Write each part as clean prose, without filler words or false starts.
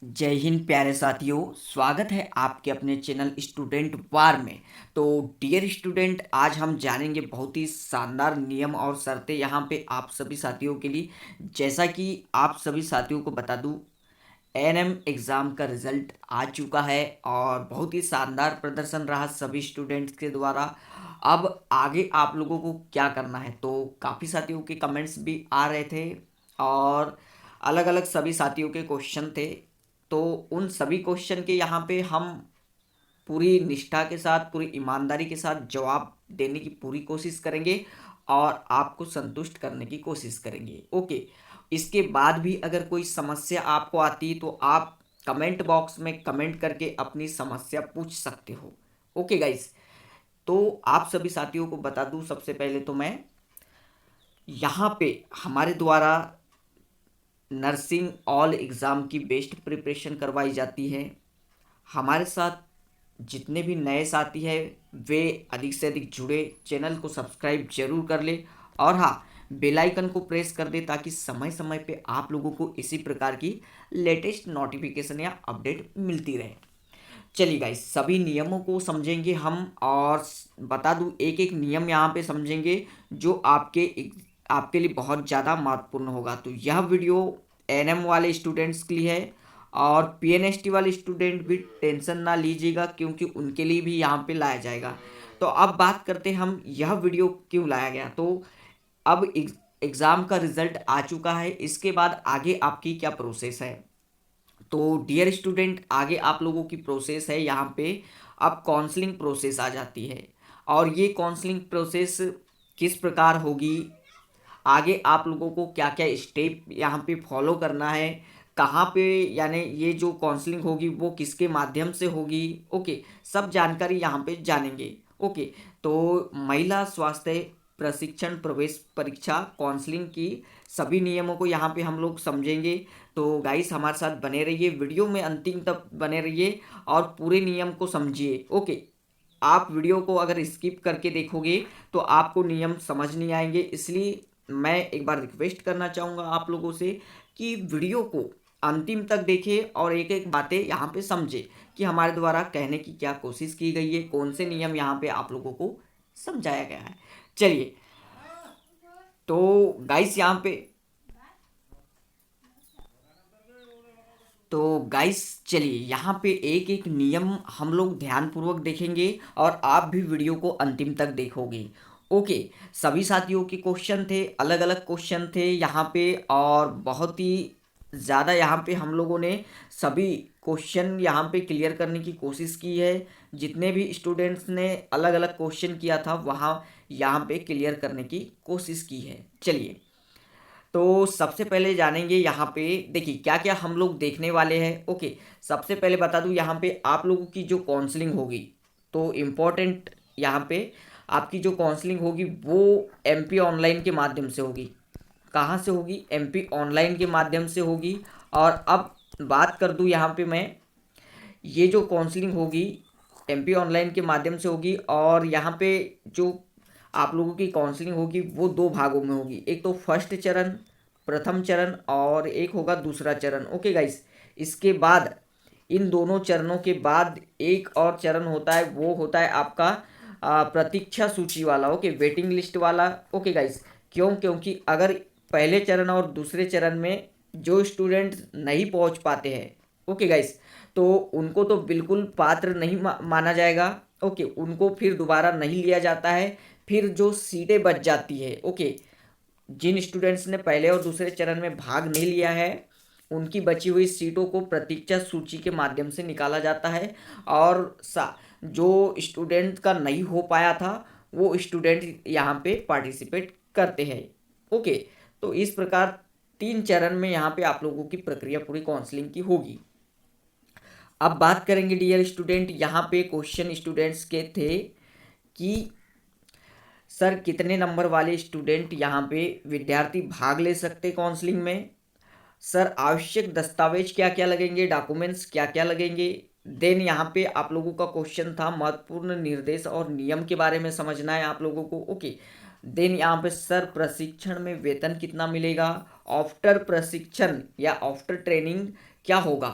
जय हिंद प्यारे साथियों। स्वागत है आपके अपने चैनल स्टूडेंट वार में। तो डियर स्टूडेंट, आज हम जानेंगे बहुत ही शानदार नियम और शर्तें यहाँ पे आप सभी साथियों के लिए। जैसा कि आप सभी साथियों को बता दूं, एएनएम एग्ज़ाम का रिजल्ट आ चुका है और बहुत ही शानदार प्रदर्शन रहा सभी स्टूडेंट्स के द्वारा। अब आगे आप लोगों को क्या करना है, तो काफ़ी साथियों के कमेंट्स भी आ रहे थे और अलग अलग सभी साथियों के क्वेश्चन थे। तो उन सभी क्वेश्चन के यहाँ पे हम पूरी निष्ठा के साथ, पूरी ईमानदारी के साथ जवाब देने की पूरी कोशिश करेंगे और आपको संतुष्ट करने की कोशिश करेंगे। ओके, इसके बाद भी अगर कोई समस्या आपको आती है तो आप कमेंट बॉक्स में कमेंट करके अपनी समस्या पूछ सकते हो। ओके गाइस, तो आप सभी साथियों को बता दूं, सबसे पहले तो मैं यहाँ पे हमारे द्वारा नर्सिंग ऑल एग्ज़ाम की बेस्ट प्रिपरेशन करवाई जाती है। हमारे साथ जितने भी नए साथी हैं वे अधिक से अधिक जुड़े, चैनल को सब्सक्राइब जरूर कर ले और हाँ, बेल आइकन को प्रेस कर दे ताकि समय समय पे आप लोगों को इसी प्रकार की लेटेस्ट नोटिफिकेशन या अपडेट मिलती रहे। चलिए गाइस, सभी नियमों को समझेंगे हम और बता दूं, एक एक नियम यहाँ पे समझेंगे जो आपके लिए बहुत ज़्यादा महत्वपूर्ण होगा। तो यह वीडियो एनएम वाले स्टूडेंट्स के लिए है और पीएनएसटी वाले स्टूडेंट भी टेंशन ना लीजिएगा क्योंकि उनके लिए भी यहाँ पे लाया जाएगा। तो अब बात करते हैं हम यह वीडियो क्यों लाया गया। तो अब एग्ज़ाम का रिजल्ट आ चुका है, इसके बाद आगे आपकी क्या प्रोसेस है। तो डियर स्टूडेंट, आगे आप लोगों की प्रोसेस है यहाँ पे, अब काउंसलिंग प्रोसेस आ जाती है और ये काउंसलिंग प्रोसेस किस प्रकार होगी, आगे आप लोगों को क्या क्या स्टेप यहाँ पे फॉलो करना है, कहाँ पे, यानी ये जो काउंसलिंग होगी वो किसके माध्यम से होगी। ओके, सब जानकारी यहाँ पे जानेंगे। ओके, तो महिला स्वास्थ्य प्रशिक्षण प्रवेश परीक्षा काउंसलिंग की सभी नियमों को यहाँ पे हम लोग समझेंगे। तो गाइस, हमारे साथ बने रहिए, वीडियो में अंतिम तक बने रहिए और पूरे नियम को समझिए। ओके, आप वीडियो को अगर स्किप करके देखोगे तो आपको नियम समझ नहीं आएंगे, इसलिए मैं एक बार रिक्वेस्ट करना चाहूँगा आप लोगों से कि वीडियो को अंतिम तक देखें और एक एक बातें यहाँ पे समझे कि हमारे द्वारा कहने की क्या कोशिश की गई है, कौन से नियम यहाँ पे आप लोगों को समझाया गया है। चलिए, तो गाइस यहाँ पे तो गाइस चलिए यहाँ पे एक एक नियम हम लोग ध्यानपूर्वक देखेंगे और आप भी वीडियो को अंतिम तक देखोगे। ओके, सभी साथियों के क्वेश्चन थे, अलग अलग क्वेश्चन थे यहाँ पे और बहुत ही ज़्यादा यहाँ पे हम लोगों ने सभी क्वेश्चन यहाँ पे क्लियर करने की कोशिश की है। जितने भी स्टूडेंट्स ने अलग अलग क्वेश्चन किया था वहाँ यहाँ पे क्लियर करने की कोशिश की है। चलिए, तो सबसे पहले जानेंगे यहाँ पे, देखिए क्या क्या हम लोग देखने वाले हैं। ओके, सबसे पहले बता दूँ यहाँ पे आप लोगों की जो काउंसलिंग होगी, तो इम्पोर्टेंट यहाँ पे आपकी जो काउंसलिंग होगी वो एमपी ऑनलाइन के माध्यम से होगी। कहाँ से होगी? एमपी ऑनलाइन के माध्यम से होगी। और अब बात कर दूँ यहाँ पे मैं, ये जो काउंसलिंग होगी एमपी ऑनलाइन के माध्यम से होगी और यहाँ पे जो आप लोगों की काउंसलिंग होगी वो दो भागों में होगी। एक तो फर्स्ट चरण, प्रथम चरण और एक होगा दूसरा चरण। ओके गाइस, इसके बाद इन दोनों चरणों के बाद एक और चरण होता है, वो होता है आपका प्रतीक्षा सूची वाला। ओके, वेटिंग लिस्ट वाला। ओके गाइस, क्यों? क्योंकि अगर पहले चरण और दूसरे चरण में जो स्टूडेंट नहीं पहुंच पाते हैं, ओके गाइस, तो उनको तो बिल्कुल पात्र नहीं माना जाएगा। ओके, उनको फिर दोबारा नहीं लिया जाता है। फिर जो सीटें बच जाती है, ओके, जिन स्टूडेंट्स ने पहले और दूसरे चरण में भाग नहीं लिया है उनकी बची हुई सीटों को प्रतीक्षा सूची के माध्यम से निकाला जाता है और जो स्टूडेंट का नहीं हो पाया था वो स्टूडेंट यहाँ पे पार्टिसिपेट करते हैं। ओके, तो इस प्रकार तीन चरण में यहाँ पे आप लोगों की प्रक्रिया पूरी काउंसलिंग की होगी। अब बात करेंगे डियर स्टूडेंट, यहाँ पे क्वेश्चन स्टूडेंट्स के थे कि सर कितने नंबर वाले स्टूडेंट यहाँ पे विद्यार्थी भाग ले सकते काउंसलिंग में, सर आवश्यक दस्तावेज क्या क्या लगेंगे, डॉक्यूमेंट्स क्या क्या लगेंगे। देन यहाँ पे आप लोगों का क्वेश्चन था महत्वपूर्ण निर्देश और नियम के बारे में समझना है आप लोगों को। ओके, देन यहाँ पे सर प्रशिक्षण में वेतन कितना मिलेगा, आफ्टर प्रशिक्षण या आफ्टर ट्रेनिंग क्या होगा,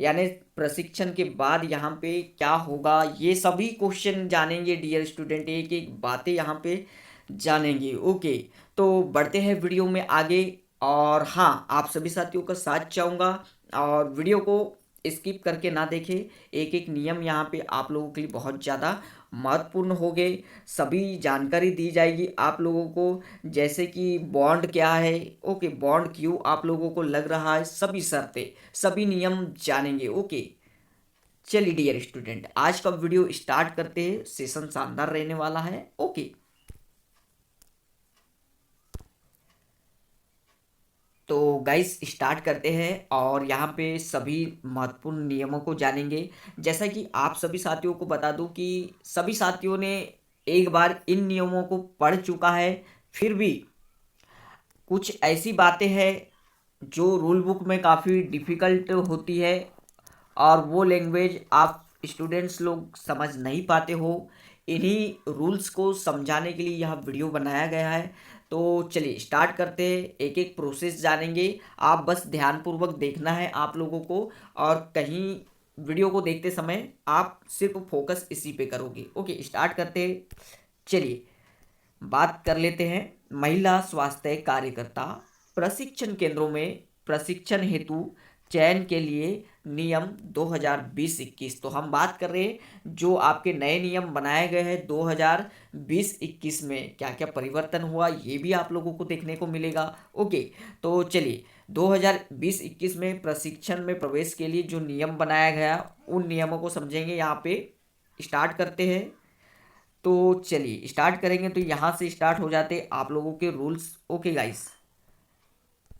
यानी प्रशिक्षण के बाद यहाँ पे क्या होगा, ये सभी क्वेश्चन जानेंगे डियर स्टूडेंट, एक एक बातें यहाँ पे जानेंगे। ओके, तो बढ़ते हैं वीडियो में आगे। और हाँ, आप सभी साथियों का साथ चाहूँगा और वीडियो को स्किप करके ना देखें। एक एक नियम यहाँ पे आप लोगों के लिए बहुत ज़्यादा महत्वपूर्ण हो गए। सभी जानकारी दी जाएगी आप लोगों को, जैसे कि बॉन्ड क्या है, ओके, बॉन्ड क्यों आप लोगों को लग रहा है, सभी शर्तें, सभी नियम जानेंगे। ओके, चलिए डियर स्टूडेंट, आज का वीडियो स्टार्ट करते हैं। सेशन शानदार रहने वाला है। ओके, तो गाइस स्टार्ट करते हैं और यहाँ पे सभी महत्वपूर्ण नियमों को जानेंगे। जैसा कि आप सभी साथियों को बता दूं कि सभी साथियों ने एक बार इन नियमों को पढ़ चुका है, फिर भी कुछ ऐसी बातें हैं जो रूल बुक में काफ़ी डिफ़िकल्ट होती है और वो लैंग्वेज आप स्टूडेंट्स लोग समझ नहीं पाते हो। इन्हीं रूल्स को समझाने के लिए यह वीडियो बनाया गया है। तो चलिए स्टार्ट करते हैं, एक एक प्रोसेस जानेंगे। आप बस ध्यानपूर्वक देखना है आप लोगों को, और कहीं वीडियो को देखते समय आप सिर्फ फोकस इसी पे करोगे। ओके, स्टार्ट करते हैं। चलिए बात कर लेते हैं। महिला स्वास्थ्य कार्यकर्ता प्रशिक्षण केंद्रों में प्रशिक्षण हेतु चयन के लिए नियम 2020-21। तो हम बात कर रहे हैं जो आपके नए नियम बनाए गए हैं 2020-21 में क्या क्या परिवर्तन हुआ, ये भी आप लोगों को देखने को मिलेगा। ओके, तो चलिए 2020-21 में प्रशिक्षण में प्रवेश के लिए जो नियम बनाया गया उन नियमों को समझेंगे। यहाँ पे स्टार्ट करते हैं। तो चलिए स्टार्ट करेंगे, तो यहाँ से स्टार्ट हो जाते आप लोगों के रूल्स। ओके गाइस,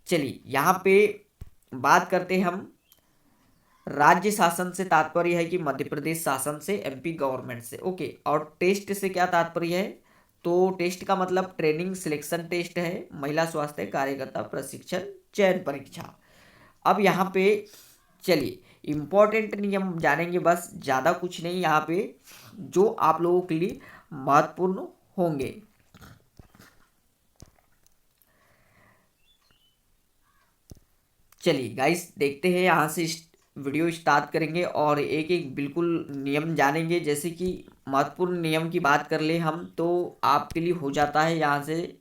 चलिए यहाँ पे बात करते हैं हम। राज्य शासन से तात्पर्य है कि मध्य प्रदेश शासन से, एमपी गवर्नमेंट से। ओके, और टेस्ट से क्या तात्पर्य है, तो टेस्ट का मतलब ट्रेनिंग सिलेक्शन टेस्ट है, महिला स्वास्थ्य कार्यकर्ता प्रशिक्षण चयन परीक्षा। अब यहाँ पे चलिए इम्पोर्टेंट नियम जानेंगे, बस ज़्यादा कुछ नहीं यहाँ पे, जो आप लोगों के लिए महत्वपूर्ण होंगे। चलिए गाइस देखते हैं, यहाँ से वीडियो स्टार्ट करेंगे और एक एक बिल्कुल नियम जानेंगे। जैसे कि महत्वपूर्ण नियम की बात कर ले हम, तो आपके लिए हो जाता है यहाँ से।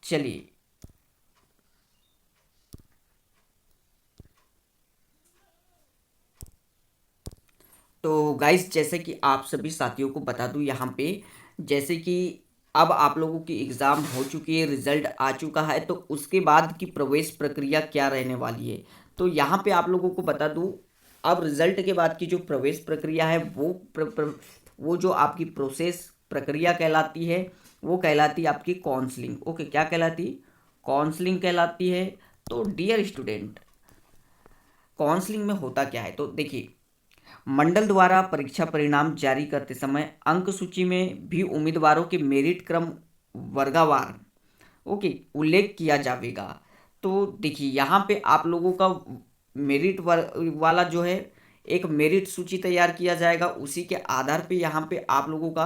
चलिए तो गाइस, जैसे कि आप सभी साथियों को बता दूं यहाँ पे, जैसे कि अब आप लोगों की एग्ज़ाम हो चुकी है, रिजल्ट आ चुका है, तो उसके बाद की प्रवेश प्रक्रिया क्या रहने वाली है, तो यहाँ पे आप लोगों को बता दूं। अब रिजल्ट के बाद की जो प्रवेश प्रक्रिया है वो जो आपकी प्रोसेस प्रक्रिया कहलाती है, वो कहलाती है आपकी काउंसलिंग। ओके, क्या कहलाती, काउंसलिंग कहलाती है। तो डियर स्टूडेंट, काउंसलिंग में होता क्या है, तो देखिए, मंडल द्वारा परीक्षा परिणाम जारी करते समय अंक सूची में भी उम्मीदवारों के मेरिट क्रम वर्गवार, ओके, उल्लेख किया जाएगा। तो देखिए यहाँ पे आप लोगों का मेरिट वाला जो है, एक मेरिट सूची तैयार किया जाएगा, उसी के आधार पे यहाँ पे आप लोगों का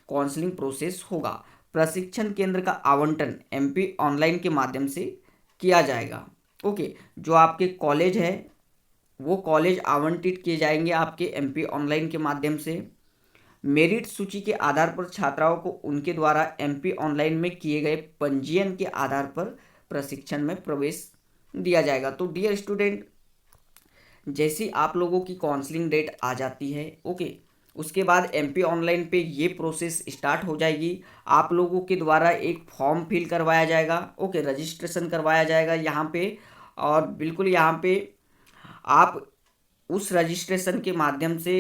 काउंसलिंग प्रोसेस होगा। प्रशिक्षण केंद्र का आवंटन एमपी ऑनलाइन के माध्यम से किया जाएगा। ओके, जो आपके कॉलेज है वो कॉलेज आवंटित किए जाएंगे आपके एमपी ऑनलाइन के माध्यम से। मेरिट सूची के आधार पर छात्राओं को उनके द्वारा एमपी ऑनलाइन में किए गए पंजीयन के आधार पर प्रशिक्षण में प्रवेश दिया जाएगा। तो डियर स्टूडेंट, जैसी आप लोगों की काउंसलिंग डेट आ जाती है, ओके, उसके बाद एमपी ऑनलाइन पे ये प्रोसेस स्टार्ट हो जाएगी। आप लोगों के द्वारा एक फॉर्म फिल करवाया जाएगा, ओके, रजिस्ट्रेशन करवाया जाएगा यहाँ पे। और बिल्कुल यहाँ पे आप उस रजिस्ट्रेशन के माध्यम से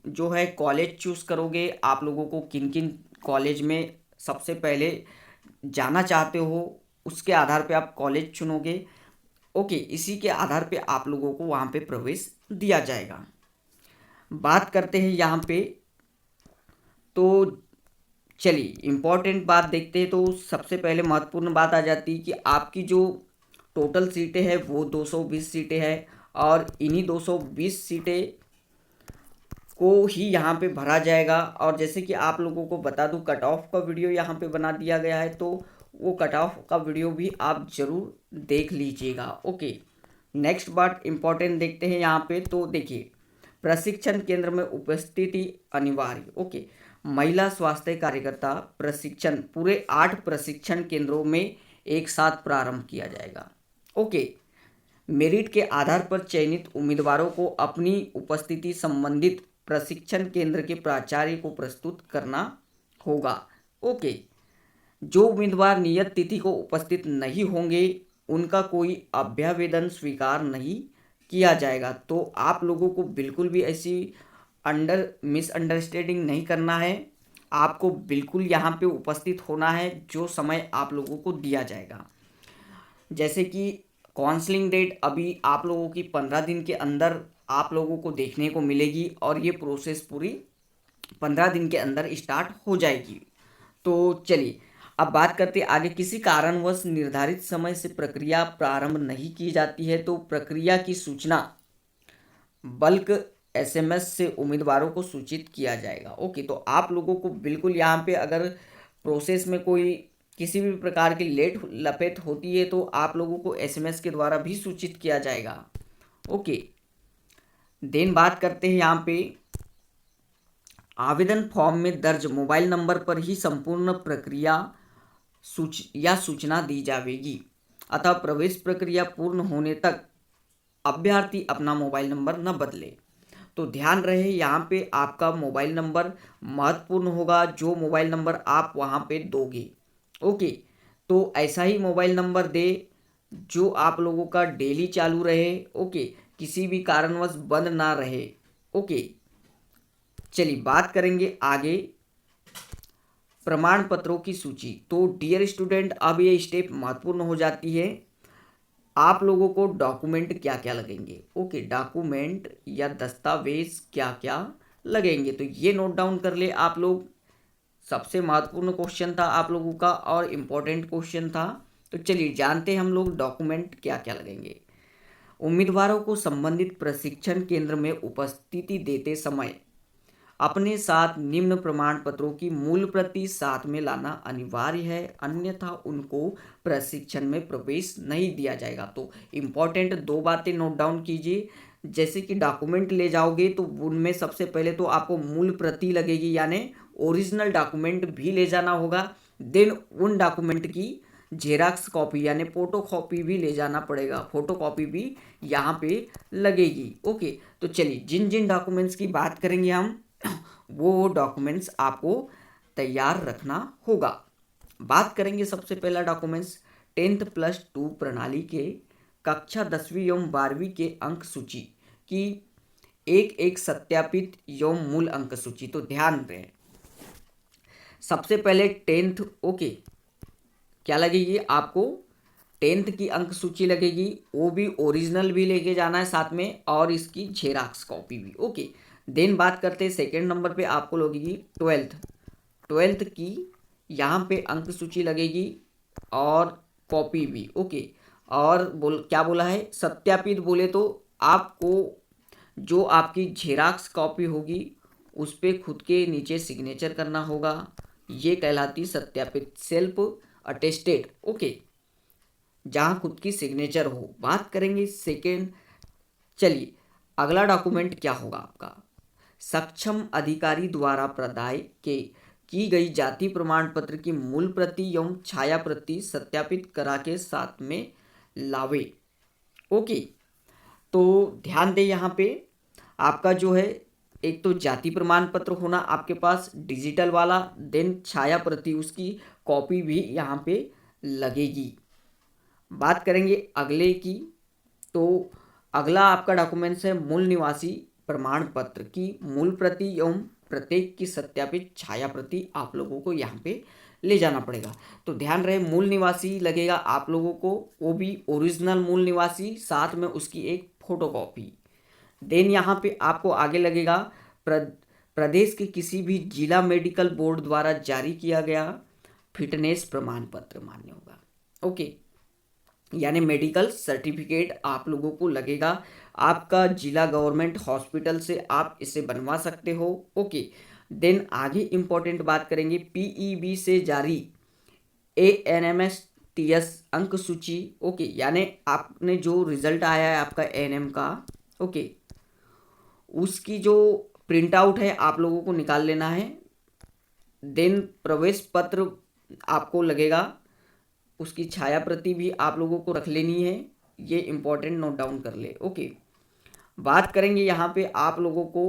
जो है कॉलेज चूज़ करोगे। आप लोगों को किन किन कॉलेज में सबसे पहले जाना चाहते हो, उसके आधार पे आप कॉलेज चुनोगे। ओके, इसी के आधार पे आप लोगों को वहाँ पे प्रवेश दिया जाएगा। बात करते हैं यहाँ पे, तो चलिए इम्पोर्टेंट बात देखते हैं। तो सबसे पहले महत्वपूर्ण बात आ जाती है कि आपकी जो टोटल सीटें हैं वो 220 सीटें हैं, और इन्हीं 220 सीटें को ही यहाँ पे भरा जाएगा। और जैसे कि आप लोगों को बता दूं, कट ऑफ का वीडियो यहाँ पे बना दिया गया है, तो वो कट ऑफ का वीडियो भी आप ज़रूर देख लीजिएगा। ओके, नेक्स्ट बात इंपॉर्टेंट देखते हैं यहाँ पे। तो देखिए, प्रशिक्षण केंद्र में उपस्थिति अनिवार्य। ओके, महिला स्वास्थ्य कार्यकर्ता प्रशिक्षण पूरे 8 प्रशिक्षण केंद्रों में एक साथ प्रारंभ किया जाएगा। ओके, मेरिट के आधार पर चयनित उम्मीदवारों को अपनी उपस्थिति संबंधित प्रशिक्षण केंद्र के प्राचार्य को प्रस्तुत करना होगा। ओके, जो उम्मीदवार नियत तिथि को उपस्थित नहीं होंगे उनका कोई अभ्यावेदन स्वीकार नहीं किया जाएगा। तो आप लोगों को बिल्कुल भी ऐसी मिसअंडरस्टैंडिंग नहीं करना है। आपको बिल्कुल यहाँ पे उपस्थित होना है जो समय आप लोगों को दिया जाएगा। जैसे कि काउंसलिंग डेट अभी आप लोगों की 15 दिन के अंदर आप लोगों को देखने को मिलेगी और ये प्रोसेस पूरी 15 दिन के अंदर स्टार्ट हो जाएगी। तो चलिए अब बात करते हैं आगे। किसी कारणवश निर्धारित समय से प्रक्रिया प्रारंभ नहीं की जाती है तो प्रक्रिया की सूचना बल्क एसएमएस से उम्मीदवारों को सूचित किया जाएगा। ओके, तो आप लोगों को बिल्कुल यहाँ पे अगर प्रोसेस में कोई किसी भी प्रकार की लेट लपेट होती है तो आप लोगों को एसएमएस के द्वारा भी सूचित किया जाएगा। ओके, देन बात करते हैं यहाँ पे आवेदन फॉर्म में दर्ज मोबाइल नंबर पर ही संपूर्ण प्रक्रिया सूचना दी जाएगी। अतः प्रवेश प्रक्रिया पूर्ण होने तक अभ्यर्थी अपना मोबाइल नंबर न बदले। तो ध्यान रहे यहाँ पे आपका मोबाइल नंबर महत्वपूर्ण होगा, जो मोबाइल नंबर आप वहाँ पे दोगे। ओके, तो ऐसा ही मोबाइल नंबर दे जो आप लोगों का डेली चालू रहे। ओके, किसी भी कारणवश बंद ना रहे। ओके, चलिए बात करेंगे आगे प्रमाण पत्रों की सूची। तो डियर स्टूडेंट, अब ये स्टेप महत्वपूर्ण हो जाती है। आप लोगों को डॉक्यूमेंट क्या क्या लगेंगे। ओके, डॉक्यूमेंट या दस्तावेज क्या क्या लगेंगे, तो ये नोट डाउन कर ले आप लोग। सबसे महत्वपूर्ण क्वेश्चन था आप लोगों का और इम्पोर्टेंट क्वेश्चन था। तो चलिए जानते हैं हम लोग डॉक्यूमेंट क्या क्या लगेंगे। उम्मीदवारों को संबंधित प्रशिक्षण केंद्र में उपस्थिति देते समय अपने साथ निम्न प्रमाण पत्रों की मूल प्रति साथ में लाना अनिवार्य है, अन्यथा उनको प्रशिक्षण में प्रवेश नहीं दिया जाएगा। तो इम्पॉर्टेंट 2 बातें नोट डाउन कीजिए। जैसे कि डॉक्यूमेंट ले जाओगे तो उनमें सबसे पहले तो आपको मूल प्रति लगेगी, यानी ओरिजिनल डॉक्यूमेंट भी ले जाना होगा। देन उन डॉक्यूमेंट की जेरॉक्स कॉपी यानी फोटो कॉपी भी ले जाना पड़ेगा, फोटो कॉपी भी यहाँ पे लगेगी। ओके, तो चलिए जिन जिन डॉक्यूमेंट्स की बात करेंगे हम वो डॉक्यूमेंट्स आपको तैयार रखना होगा। बात करेंगे सबसे पहला डॉक्यूमेंट्स 10th+2 प्रणाली के कक्षा 10वीं एवं 12वीं के अंक सूची की एक सत्यापित एवं मूल अंक सूची। तो ध्यान दें, सबसे पहले 10th। ओके, क्या लगेगी आपको 10th की अंक सूची लगेगी, वो भी ओरिजिनल भी लेके जाना है साथ में और इसकी जेरॉक्स कॉपी भी। ओके, देन बात करते हैं सेकेंड नंबर पे आपको लगेगी 12th की यहाँ पे अंक सूची लगेगी और कॉपी भी। ओके, और क्या बोला है सत्यापित बोले तो आपको जो आपकी जेरॉक्स कॉपी होगी उस पर खुद के नीचे सिग्नेचर करना होगा, ये कहलाती सत्यापित, सेल्फ अटेस्टेड। ओके, जहाँ खुद की सिग्नेचर हो। बात करेंगे सेकेंड। चलिए अगला डॉक्यूमेंट क्या होगा आपका सक्षम अधिकारी द्वारा प्रदाय की गई जाति प्रमाण पत्र की मूल प्रति एवं छाया प्रति सत्यापित करा के साथ में लावे। ओके, तो ध्यान दें यहाँ पे आपका जो है एक तो जाति प्रमाण पत्र होना आपके पास डिजिटल वाला, देन छाया प्रति उसकी कॉपी भी यहाँ पे लगेगी। बात करेंगे अगले की। तो अगला आपका डॉक्यूमेंट्स है मूल निवासी प्रमाण पत्र की मूल प्रति एवं प्रत्येक की सत्यापित छाया प्रति आप लोगों को यहाँ पे ले जाना पड़ेगा। तो ध्यान रहे मूल निवासी लगेगा आप लोगों को, वो भी ओरिजिनल मूल निवासी, साथ में उसकी एक फोटोकॉपी। देन यहाँ पे आपको आगे लगेगा प्रदेश के किसी भी जिला मेडिकल बोर्ड द्वारा जारी किया गया फिटनेस प्रमाण पत्र मान्य होगा। ओके, यानी मेडिकल सर्टिफिकेट आप लोगों को लगेगा, आपका जिला गवर्नमेंट हॉस्पिटल से आप इसे बनवा सकते हो। ओके, देन आगे इंपॉर्टेंट बात करेंगे पीईबी से जारी एएनएमएस टीएस अंक सूची, ओके, यानी आपने जो रिजल्ट आया है आपका एएनएम का, ओके, उसकी जो प्रिंट आउट है आप लोगों को निकाल लेना है। देन प्रवेश पत्र आपको लगेगा, उसकी छाया प्रति भी आप लोगों को रख लेनी है, ये इम्पोर्टेंट नोट डाउन कर ले। ओके, बात करेंगे यहाँ पे आप लोगों को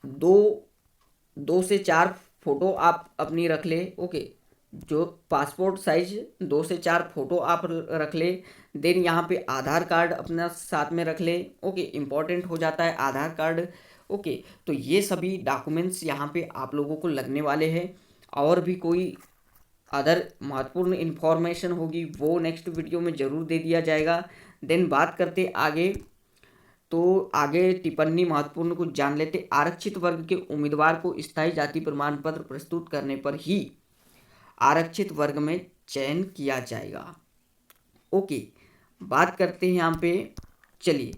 दो 2 से 4 फोटो आप अपनी रख ले। ओके, जो पासपोर्ट साइज 2 से 4 फोटो आप रख ले। देन यहाँ पे आधार कार्ड अपना साथ में रख ले। ओके, इम्पॉर्टेंट हो जाता है आधार कार्ड। ओके, तो ये सभी डॉक्यूमेंट्स यहाँ पे आप लोगों को लगने वाले हैं। और भी कोई अदर महत्वपूर्ण इन्फॉर्मेशन होगी वो नेक्स्ट वीडियो में ज़रूर दे दिया जाएगा। देन बात करते आगे, तो आगे टिप्पणी महत्वपूर्ण कुछ जान लेते। आरक्षित वर्ग के उम्मीदवार को स्थायी जाति प्रमाण पत्र प्रस्तुत करने पर ही आरक्षित वर्ग में चयन किया जाएगा। ओके, बात करते हैं यहाँ पे, चलिए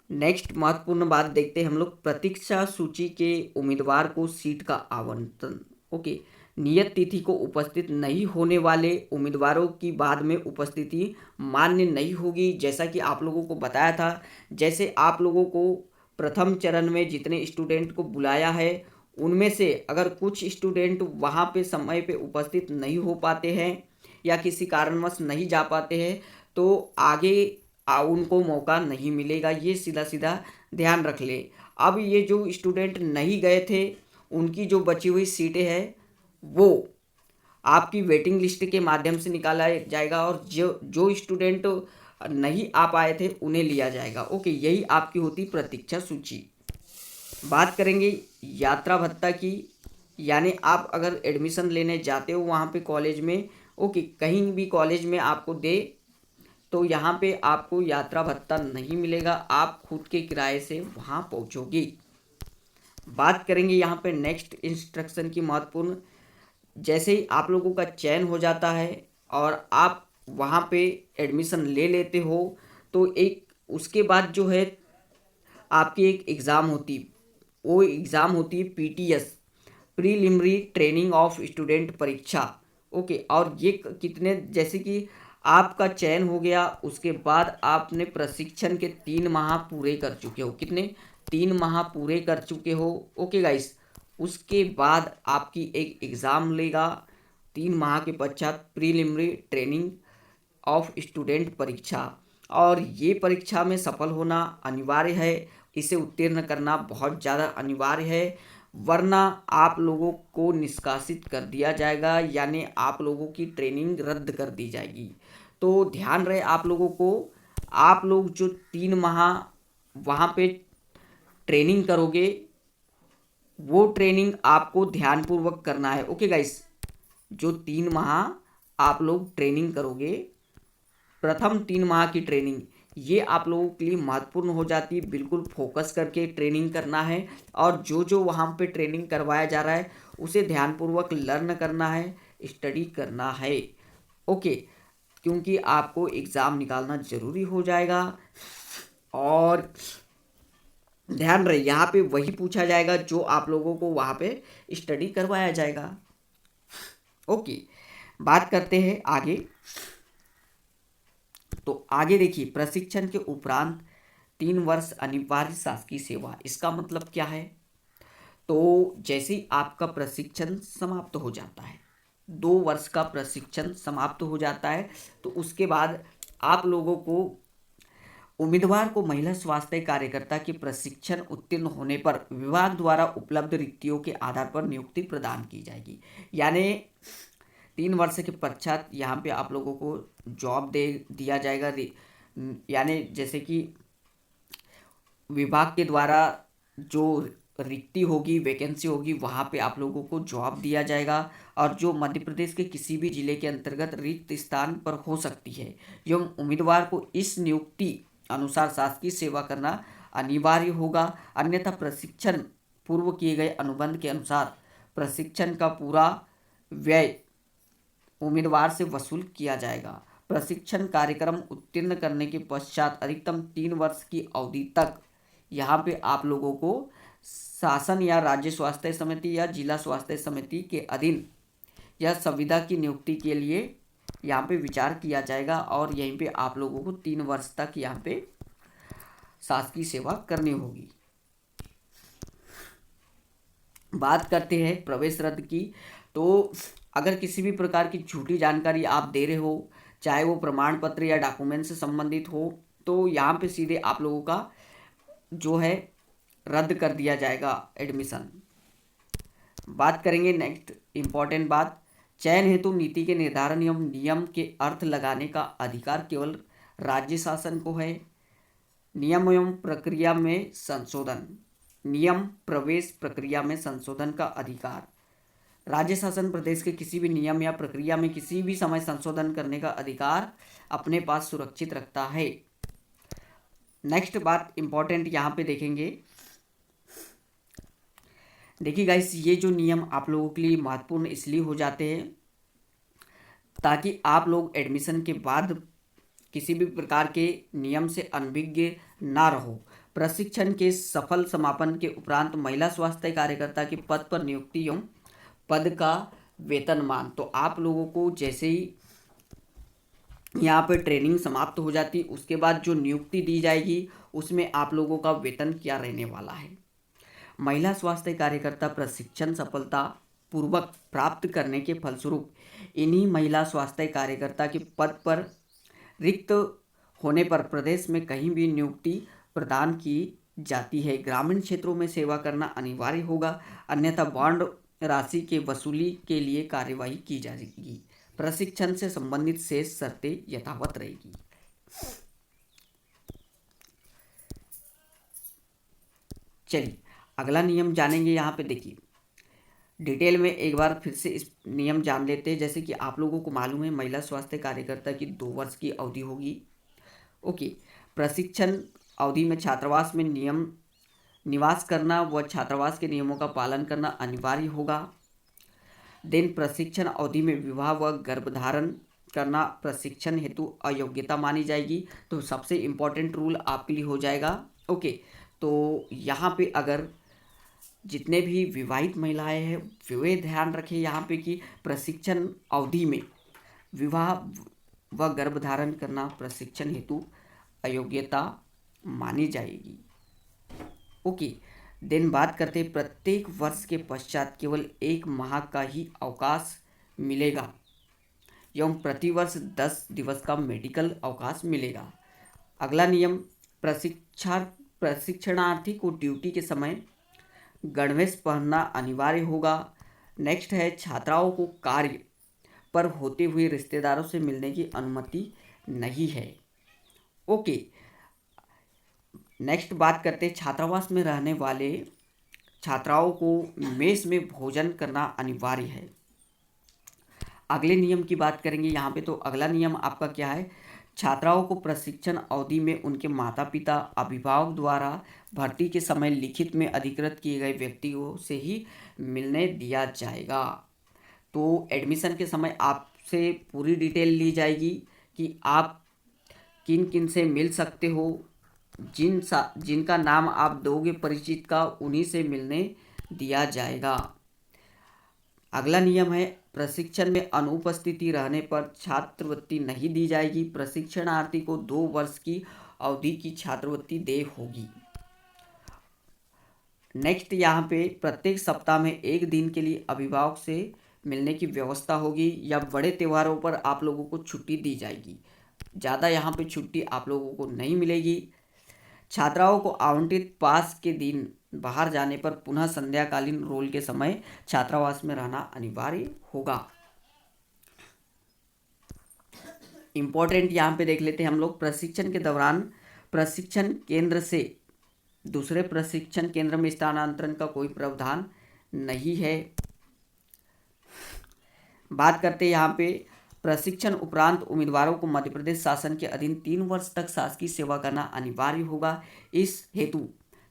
नेक्स्ट महत्वपूर्ण बात देखते हैं हम लोग। प्रतीक्षा सूची के उम्मीदवार को सीट का आवंटन। ओके, नियत तिथि को उपस्थित नहीं होने वाले उम्मीदवारों की बाद में उपस्थिति मान्य नहीं होगी। जैसा कि आप लोगों को बताया था, जैसे आप लोगों को प्रथम चरण में जितने स्टूडेंट को बुलाया है उनमें से अगर कुछ स्टूडेंट वहाँ पे समय पे उपस्थित नहीं हो पाते हैं या किसी कारणवश नहीं जा पाते हैं तो आगे उनको मौका नहीं मिलेगा, ये सीधा सीधा ध्यान रख ले। अब ये जो स्टूडेंट नहीं गए थे उनकी जो बची हुई सीटें हैं वो आपकी वेटिंग लिस्ट के माध्यम से निकाला जाएगा और जो जो स्टूडेंट नहीं आ पाए थे उन्हें लिया जाएगा। ओके, यही आपकी होती प्रतीक्षा सूची। बात करेंगे यात्रा भत्ता की, यानी आप अगर एडमिशन लेने जाते हो वहाँ पे कॉलेज में, ओके, कहीं भी कॉलेज में आपको दे तो यहाँ पे आपको यात्रा भत्ता नहीं मिलेगा, आप खुद के किराए से वहाँ पहुँचोगे। बात करेंगे यहाँ पे नेक्स्ट इंस्ट्रक्शन की महत्वपूर्ण। जैसे ही आप लोगों का चयन हो जाता है और आप वहाँ पे एडमिशन ले लेते हो तो एक उसके बाद जो है आपकी एक एग्ज़ाम होती, वो एग्ज़ाम होती है PTS, preliminary training of student परीक्षा। ओके, और ये कितने, जैसे कि आपका चयन हो गया उसके बाद आपने प्रशिक्षण के 3 माह पूरे कर चुके हो, कितने, 3 माह पूरे कर चुके हो। ओके गाइस, उसके बाद आपकी एक एग्ज़ाम लेगा 3 माह के पश्चात, प्रीलिमिनरी ट्रेनिंग ऑफ स्टूडेंट परीक्षा, और ये परीक्षा में सफल होना अनिवार्य है, इसे उत्तीर्ण करना बहुत ज़्यादा अनिवार्य है, वरना आप लोगों को निष्कासित कर दिया जाएगा, यानी आप लोगों की ट्रेनिंग रद्द कर दी जाएगी। तो ध्यान रहे आप लोगों को, आप लोग जो 3 माह वहाँ पे ट्रेनिंग करोगे वो ट्रेनिंग आपको ध्यानपूर्वक करना है। ओके गाइस, जो 3 माह आप लोग ट्रेनिंग करोगे, प्रथम 3 माह की ट्रेनिंग, ये आप लोगों के लिए महत्वपूर्ण हो जाती है, बिल्कुल फोकस करके ट्रेनिंग करना है और जो जो वहाँ पे ट्रेनिंग करवाया जा रहा है उसे ध्यानपूर्वक लर्न करना है, स्टडी करना है। ओके, क्योंकि आपको एग्ज़ाम निकालना ज़रूरी हो जाएगा और ध्यान रहे यहाँ पे वही पूछा जाएगा जो आप लोगों को वहाँ पे स्टडी करवाया जाएगा। ओके, बात करते हैं आगे। तो आगे देखिए, प्रशिक्षण के उपरांत 3 वर्ष अनिवार्य शासकीय सेवा, इसका मतलब क्या है? तो जैसे ही आपका प्रशिक्षण समाप्त हो जाता है, 2 वर्ष का प्रशिक्षण समाप्त हो जाता है, तो उसके बाद आप लोगों को, उम्मीदवार को महिला स्वास्थ्य कार्यकर्ता के प्रशिक्षण उत्तीर्ण होने पर विभाग द्वारा उपलब्ध रिक्तियों के आधार पर नियुक्ति प्रदान की जाएगी। यानी 3 वर्ष के पश्चात यहाँ पे आप लोगों को जॉब दे दिया जाएगा, यानी जैसे कि विभाग के द्वारा जो रिक्ति होगी, वैकेंसी होगी, वहाँ पे आप लोगों को जॉब दिया जाएगा और जो मध्य प्रदेश के किसी भी जिले के अंतर्गत रिक्त स्थान पर हो सकती है एवं उम्मीदवार को इस नियुक्ति अनुसार शासकीय सेवा करना अनिवार्य होगा, अन्यथा प्रशिक्षण पूर्व किए गए अनुबंध के अनुसार प्रशिक्षण का पूरा व्यय उम्मीदवार से वसूल किया जाएगा। प्रशिक्षण कार्यक्रम उत्तीर्ण करने के पश्चात अधिकतम 3 वर्ष की अवधि तक यहाँ पे आप लोगों को शासन या राज्य स्वास्थ्य समिति या जिला स्वास्थ्य समिति के अधीन यह संविदा की नियुक्ति के लिए यहाँ पे विचार किया जाएगा और यहीं पे आप लोगों को 3 वर्ष तक यहाँ पे शासकीय सेवा करनी होगी। बात करते हैं प्रवेश रद्द की। तो अगर किसी भी प्रकार की झूठी जानकारी आप दे रहे हो, चाहे वो प्रमाण पत्र या डॉक्यूमेंट से संबंधित हो, तो यहाँ पे सीधे आप लोगों का जो है रद्द कर दिया जाएगा एडमिशन। बात करेंगे नेक्स्ट इम्पॉर्टेंट बात, चयन हेतु नीति के निर्धारण एवं नियम के अर्थ लगाने का अधिकार केवल राज्य शासन को है। नियम एवं प्रक्रिया में संशोधन, नियम प्रवेश प्रक्रिया में संशोधन का अधिकार राज्य शासन प्रदेश के किसी भी नियम या प्रक्रिया में किसी भी समय संशोधन करने का अधिकार अपने पास सुरक्षित रखता है। नेक्स्ट बात इंपॉर्टेंट यहाँ पे देखेंगे, देखिए गाइस, ये जो नियम आप लोगों के लिए महत्वपूर्ण इसलिए हो जाते हैं ताकि आप लोग एडमिशन के बाद किसी भी प्रकार के नियम से अनभिज्ञ ना रहो। प्रशिक्षण के सफल समापन के उपरांत महिला स्वास्थ्य कार्यकर्ता के पद पर नियुक्ति एवं पद का वेतनमान, तो आप लोगों को जैसे ही यहाँ पर ट्रेनिंग समाप्त हो जाती उसके बाद जो नियुक्ति दी जाएगी उसमें आप लोगों का वेतन क्या रहने वाला है। महिला स्वास्थ्य कार्यकर्ता प्रशिक्षण सफलता पूर्वक प्राप्त करने के फलस्वरूप इन्हीं महिला स्वास्थ्य कार्यकर्ता के पद पर रिक्त होने पर प्रदेश में कहीं भी नियुक्ति प्रदान की जाती है। ग्रामीण क्षेत्रों में सेवा करना अनिवार्य होगा, अन्यथा बॉन्ड राशि के वसूली के लिए कार्यवाही की जाएगी। प्रशिक्षण से संबंधित शेष शर्तें यथावत रहेगी। चलिए अगला नियम जानेंगे। यहाँ पे देखिए डिटेल में एक बार फिर से इस नियम जान लेते हैं। जैसे कि आप लोगों को मालूम है महिला स्वास्थ्य कार्यकर्ता की 2 वर्ष की अवधि होगी। ओके, प्रशिक्षण अवधि में छात्रावास में निवास करना व छात्रावास के नियमों का पालन करना अनिवार्य होगा। देन प्रशिक्षण अवधि में विवाह व गर्भधारण करना प्रशिक्षण हेतु अयोग्यता मानी जाएगी। तो सबसे इम्पोर्टेंट रूल आपके लिए हो जाएगा। ओके, तो यहाँ पे अगर जितने भी विवाहित महिलाएं हैं वे ध्यान रखें यहाँ पे कि प्रशिक्षण अवधि में विवाह व गर्भधारण करना प्रशिक्षण हेतु अयोग्यता मानी जाएगी। ओके, देन बात करते हैं प्रत्येक वर्ष के पश्चात केवल 1 माह का ही अवकाश मिलेगा एवं प्रतिवर्ष 10 दिवस का मेडिकल अवकाश मिलेगा। अगला नियम, प्रशिक्षणार्थी को ड्यूटी के समय गणवेश पहनना अनिवार्य होगा। नेक्स्ट है छात्राओं को कार्य पर होते हुए रिश्तेदारों से मिलने की अनुमति नहीं है। ओके, नेक्स्ट बात करते हैं छात्रावास में रहने वाले छात्राओं को मेस में भोजन करना अनिवार्य है। अगले नियम की बात करेंगे यहाँ पे। तो अगला नियम आपका क्या है, छात्राओं को प्रशिक्षण अवधि में उनके माता पिता अभिभावक द्वारा भर्ती के समय लिखित में अधिकृत किए गए व्यक्तियों से ही मिलने दिया जाएगा। तो एडमिशन के समय आपसे पूरी डिटेल ली जाएगी कि आप किन किन से मिल सकते हो, जिनका नाम आप दोगे परिचित का उन्हीं से मिलने दिया जाएगा। अगला नियम है प्रशिक्षण में अनुपस्थिति रहने पर छात्रवृत्ति नहीं दी जाएगी। प्रशिक्षणार्थी को 2 वर्ष की अवधि की छात्रवृत्ति देय होगी। नेक्स्ट यहाँ पे प्रत्येक सप्ताह में 1 दिन के लिए अभिभावक से मिलने की व्यवस्था होगी या बड़े त्योहारों पर आप लोगों को छुट्टी दी जाएगी। ज़्यादा यहाँ पे छुट्टी आप लोगों को नहीं मिलेगी। छात्राओं को आवंटित पास के दिन बाहर जाने पर पुनः संध्याकालीन रोल के समय छात्रावास में रहना अनिवार्य होगा। इंपॉर्टेंट यहाँ पे देख लेते हैं हम लोग, प्रशिक्षण के दौरान प्रशिक्षण केंद्र से दूसरे प्रशिक्षण केंद्र में स्थानांतरण का कोई प्रावधान नहीं है। बात करते हैं यहाँ पे प्रशिक्षण उपरांत उम्मीदवारों को मध्य प्रदेश शासन के अधीन 3 वर्ष तक शासकीय सेवा करना अनिवार्य होगा। इस हेतु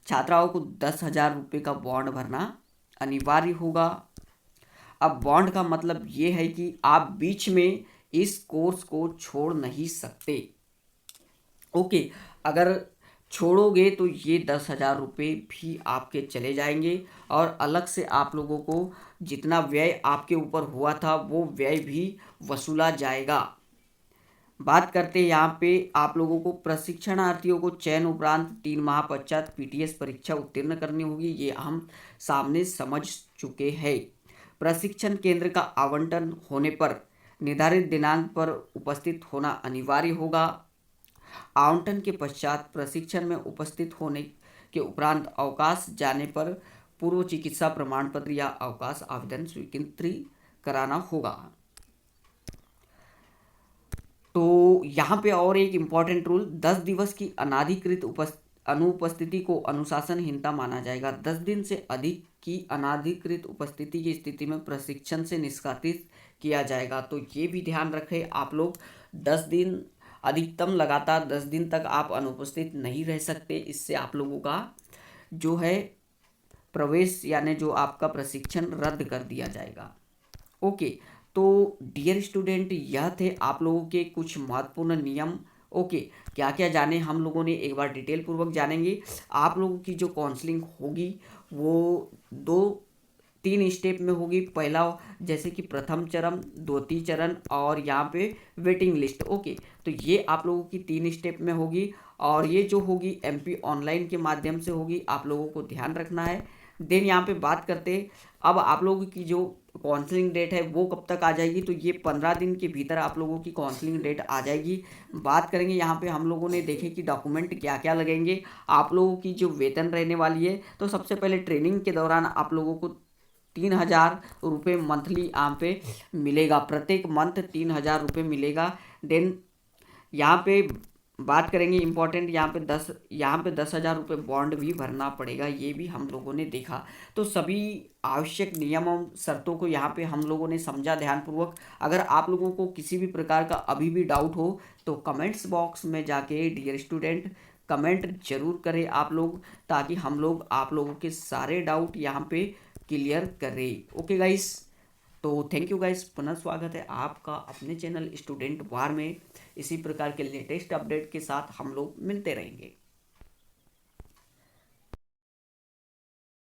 छात्राओं को 10,000 रुपये का बॉन्ड भरना अनिवार्य होगा। अब बॉन्ड का मतलब ये है कि आप बीच में इस कोर्स को छोड़ नहीं सकते। ओके, अगर छोड़ोगे तो ये 10,000 रुपये भी आपके चले जाएंगे और अलग से आप लोगों को जितना व्यय आपके ऊपर हुआ था वो व्यय भी वसूला जाएगा। बात करते हैं यहाँ पे आप लोगों को प्रशिक्षणार्थियों को चयन उपरांत 3 माह पश्चात पीटीएस परीक्षा उत्तीर्ण करनी होगी, ये हम सामने समझ चुके हैं। प्रशिक्षण केंद्र का आवंटन होने पर निर्धारित दिनांक पर उपस्थित होना अनिवार्य होगा। आवंटन के पश्चात प्रशिक्षण में उपस्थित होने के उपरांत अवकाश जाने पर पूर्व चिकित्सा प्रमाण पत्र या अवकाश आवेदन स्वीकृति कराना होगा। तो यहाँ पे और एक इम्पॉर्टेंट रूल, 10 दिवस की अनाधिकृत अनुपस्थिति को अनुशासनहीनता माना जाएगा। 10 दिन से अधिक की अनाधिकृत उपस्थिति की स्थिति में प्रशिक्षण से निष्कासित किया जाएगा। तो ये भी ध्यान रखें आप लोग, 10 दिन अधिकतम लगातार 10 दिन तक आप अनुपस्थित नहीं रह सकते। इससे आप लोगों का जो है प्रवेश यानी जो आपका प्रशिक्षण रद्द कर दिया जाएगा। ओके, तो डियर स्टूडेंट यह थे आप लोगों के कुछ महत्वपूर्ण नियम। ओके, क्या क्या जाने हम लोगों ने एक बार डिटेल पूर्वक जानेंगे। आप लोगों की जो काउंसलिंग होगी वो 3 स्टेप में होगी। पहला जैसे कि प्रथम चरण, द्वितीय चरण और यहाँ पे वेटिंग लिस्ट। ओके, तो ये आप लोगों की 3 स्टेप में होगी और ये जो होगी एमपी ऑनलाइन के माध्यम से होगी, आप लोगों को ध्यान रखना है। देन यहाँ पे बात करते हैं अब आप लोगों की जो काउंसलिंग डेट है वो कब तक आ जाएगी, तो ये 15 दिन के भीतर आप लोगों की काउंसलिंग डेट आ जाएगी। बात करेंगे यहाँ पे हम लोगों ने देखे कि डॉक्यूमेंट क्या क्या लगेंगे। आप लोगों की जो वेतन रहने वाली है, तो सबसे पहले ट्रेनिंग के दौरान आप लोगों को 3,000 रुपये मंथली यहाँ पे मिलेगा, प्रत्येक मंथ 3,000 रुपये मिलेगा। देन यहाँ पे बात करेंगे इम्पोर्टेंट, यहाँ पे 10,000 रुपये बॉन्ड भी भरना पड़ेगा, ये भी हम लोगों ने देखा। तो सभी आवश्यक नियमों शर्तों को यहाँ पे हम लोगों ने समझा ध्यानपूर्वक। अगर आप लोगों को किसी भी प्रकार का अभी भी डाउट हो तो कमेंट्स बॉक्स में जाके डियर स्टूडेंट कमेंट जरूर करें आप लोग, ताकि हम लोग आप लोगों के सारे डाउट यहाँ पे क्लियर करें। ओके गाइस, तो थैंक यू गाइस, पुनः स्वागत है आपका अपने चैनल स्टूडेंट वार में। इसी प्रकार के लेटेस्ट अपडेट के साथ हम लोग मिलते रहेंगे।